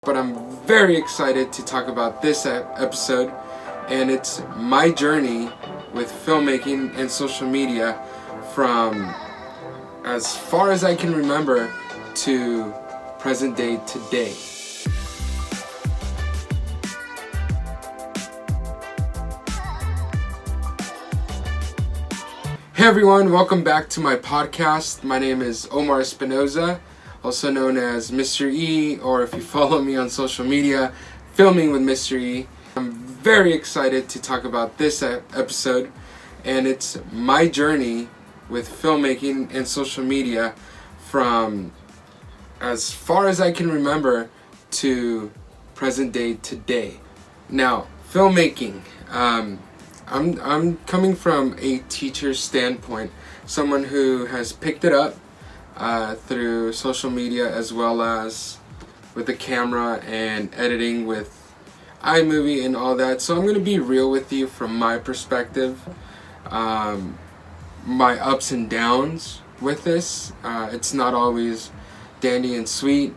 But I'm very excited to talk about this episode, and it's my journey with filmmaking and social media from as far as I can remember to present day today. Hey everyone, welcome back to my podcast. My name is Omar Espinoza, also known as Mr. E, or if you follow me on social media, Filming with Mr. E. I'm very excited to talk about this episode, and it's my journey with filmmaking and social media from as far as I can remember to present day today. Now, filmmaking, I'm coming from a teacher's standpoint, someone who has picked it up through social media as well as with the camera and editing with iMovie and all that. So I'm going to be real with you from my perspective, my ups and downs with this. It's not always dandy and sweet,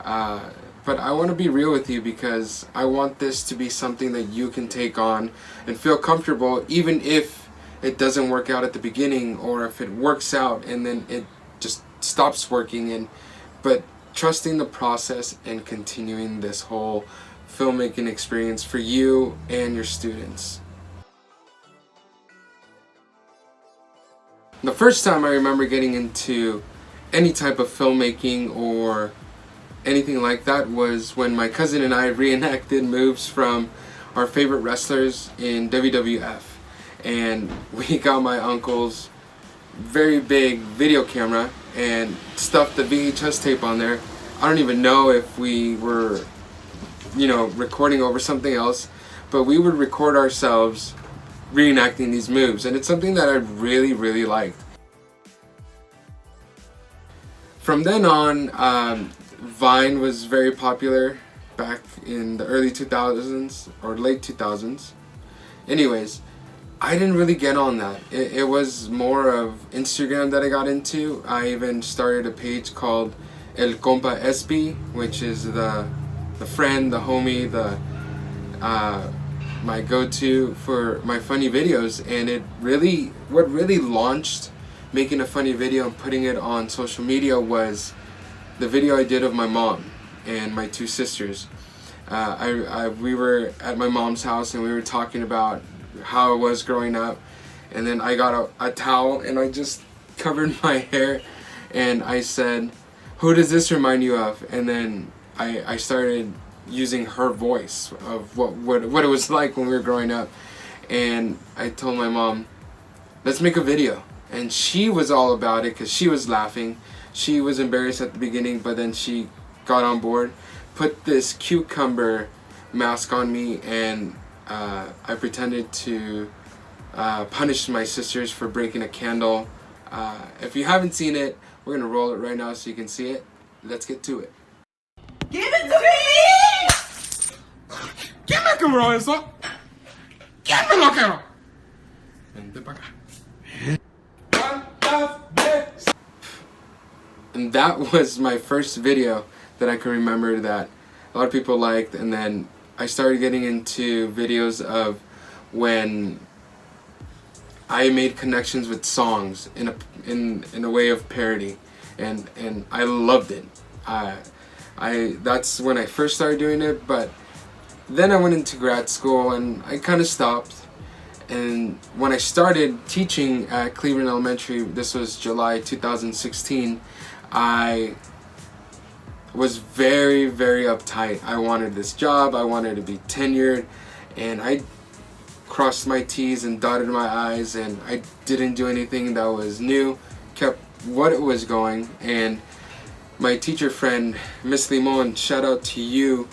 but I want to be real with you because I want this to be something that you can take on and feel comfortable, even if it doesn't work out at the beginning, or if it works out and then it just stops working, but trusting the process and continuing this whole filmmaking experience for you and your students. The first time I remember getting into any type of filmmaking or anything like that was when my cousin and I reenacted moves from our favorite wrestlers in WWF, and we got my uncle's very big video camera and stuffed the VHS tape on there. I don't even know if we were, recording over something else, but we would record ourselves reenacting these moves, and it's something that I really liked. From then on, Vine was very popular back in the early 2000s or late 2000s. Anyways, I didn't really get on that. It was more of Instagram that I got into. I even started a page called El Compa Espi, which is the friend, the homie, my go-to for my funny videos. And what really launched making a funny video and putting it on social media was the video I did of my mom and my two sisters. We were at my mom's house and we were talking about how I was growing up, and then I got a towel and I just covered my hair and I said, "Who does this remind you of?" And then I started using her voice of what it was like when we were growing up, and I told my mom, "Let's make a video." And she was all about it because she was laughing. She was embarrassed at the beginning, but then she got on board, put this cucumber mask on me, and I pretended to punish my sisters for breaking a candle. If you haven't seen it, we're going to roll it right now so you can see it. Let's get to it. Give it to me! ¿Quién me quebró eso? ¿Quién me lo quebró? Vente para acá. And that was my first video that I can remember that a lot of people liked. And then I started getting into videos of when I made connections with songs in a way of parody, and I loved it. That's when I first started doing it, but then I went into grad school and I kind of stopped. And when I started teaching at Cleveland Elementary, this was July 2016, I was very uptight. I wanted this job, I wanted to be tenured, and I crossed my T's and dotted my I's, and I didn't do anything that was new, kept what it was going. And my teacher friend, Miss Limon, shout out to you,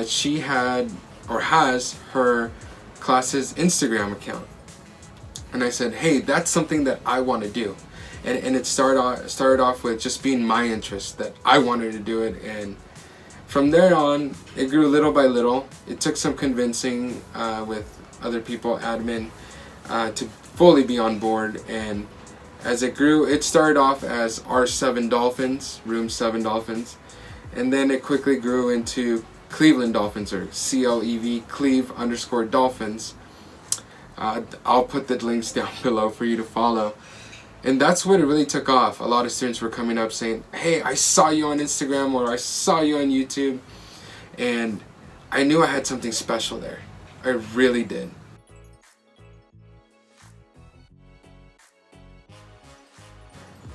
she had or has her class's Instagram account, and I said, hey, that's something that I want to do. And it started off with just being my interest, that I wanted to do it, and from there on it grew little by little. It took some convincing with other people, admin, to fully be on board, and as it grew, it started off as R7 Dolphins, Room 7 Dolphins, And then it quickly grew into Cleveland Dolphins, or CLEV, Cleve_Dolphins. I'll put the links down below for you to follow. And that's what it really took off. A lot of students were coming up saying, hey, I saw you on Instagram, or I saw you on YouTube. And I knew I had something special there. I really did.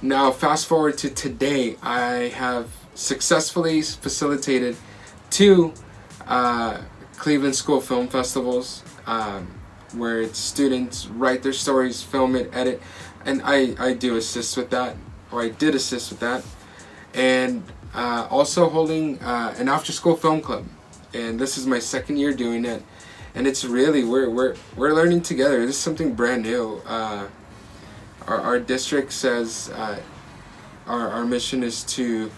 Now, fast forward to today, I have successfully facilitated 2 Cleveland School Film Festivals, where it's students write their stories, film it, edit, and I do assist with that, or I did assist with that, and also holding an after-school film club, and this is my 2nd year doing it, and it's really we're learning together. This is something brand new. Our district says our mission is to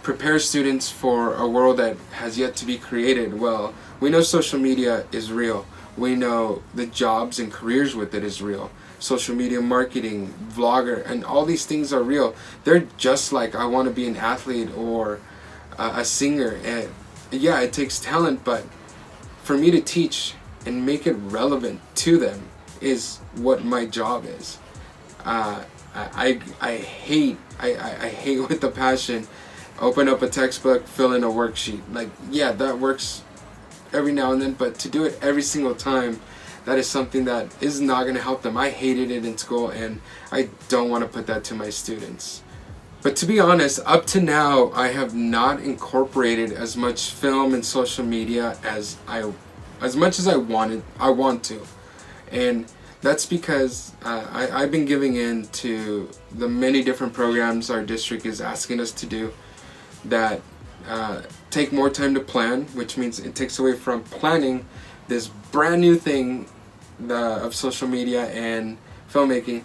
prepare students for a world that has yet to be created. Well, we know social media is real. We know the jobs and careers with it is real. Social media marketing, vlogger, and all these things are real. They're just like I want to be an athlete or a singer. And yeah, it takes talent, but for me to teach and make it relevant to them is what my job is. I hate with a passion open up a textbook, fill in a worksheet. Like, yeah, that works every now and then, but to do it every single time, that is something that is not going to help them. I hated it in school, and I don't want to put that to my students. But to be honest, up to now, I have not incorporated as much film and social media as much as I want to, and that's because I've been giving in to the many different programs our district is asking us to do that take more time to plan, which means it takes away from planning this brand new thing of social media and filmmaking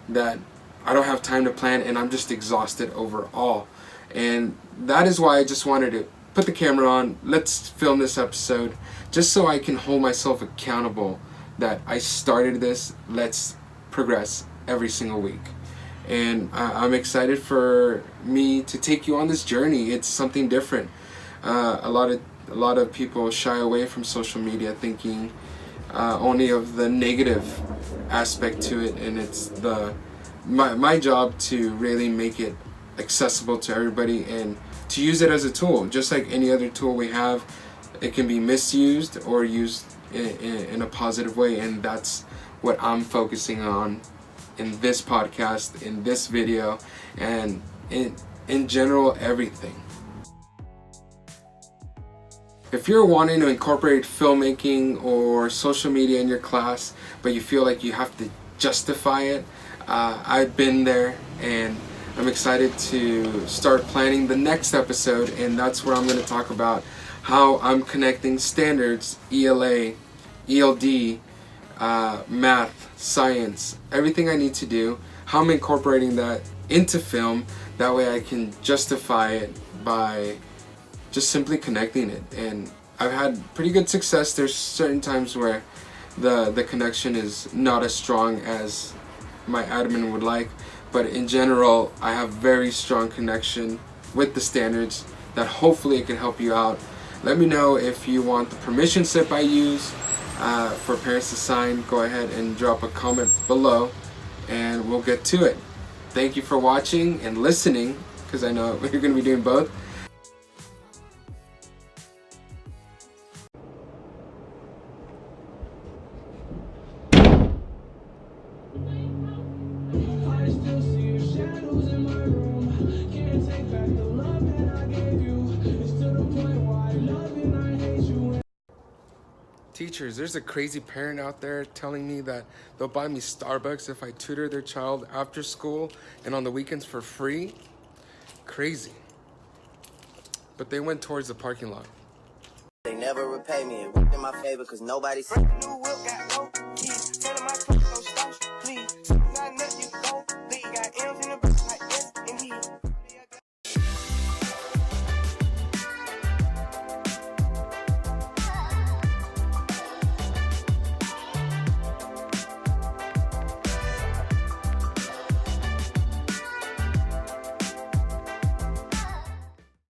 that I don't have time to plan, and I'm just exhausted overall. And that is why I just wanted to put the camera on, let's film this episode, just so I can hold myself accountable that I started this, let's progress every single week. And I'm excited for me to take you on this journey. It's something different. A lot of people shy away from social media, thinking only of the negative aspect to it, and it's my job to really make it accessible to everybody and to use it as a tool, just like any other tool we have. It can be misused or used in a positive way, and that's what I'm focusing on in this podcast, in this video, and in general, everything. If you're wanting to incorporate filmmaking or social media in your class, but you feel like you have to justify it, I've been there, and I'm excited to start planning the next episode, and that's where I'm going to talk about how I'm connecting standards, ELA, ELD, math, science, everything I need to do, how I'm incorporating that into film. That way I can justify it by just simply connecting it. And I've had pretty good success. There's certain times where the connection is not as strong as my admin would like, but in general I have very strong connection with the standards that hopefully it can help you out. Let me know if you want the permission slip I use for parents to sign. Go ahead and drop a comment below and we'll get to it. Thank you for watching and listening, because I know you're going to be doing both. Teachers, there's a crazy parent out there telling me that they'll buy me Starbucks if I tutor their child after school and on the weekends for free. Crazy. But they went towards the parking lot. They never repay me. It worked in my favor because nobody said.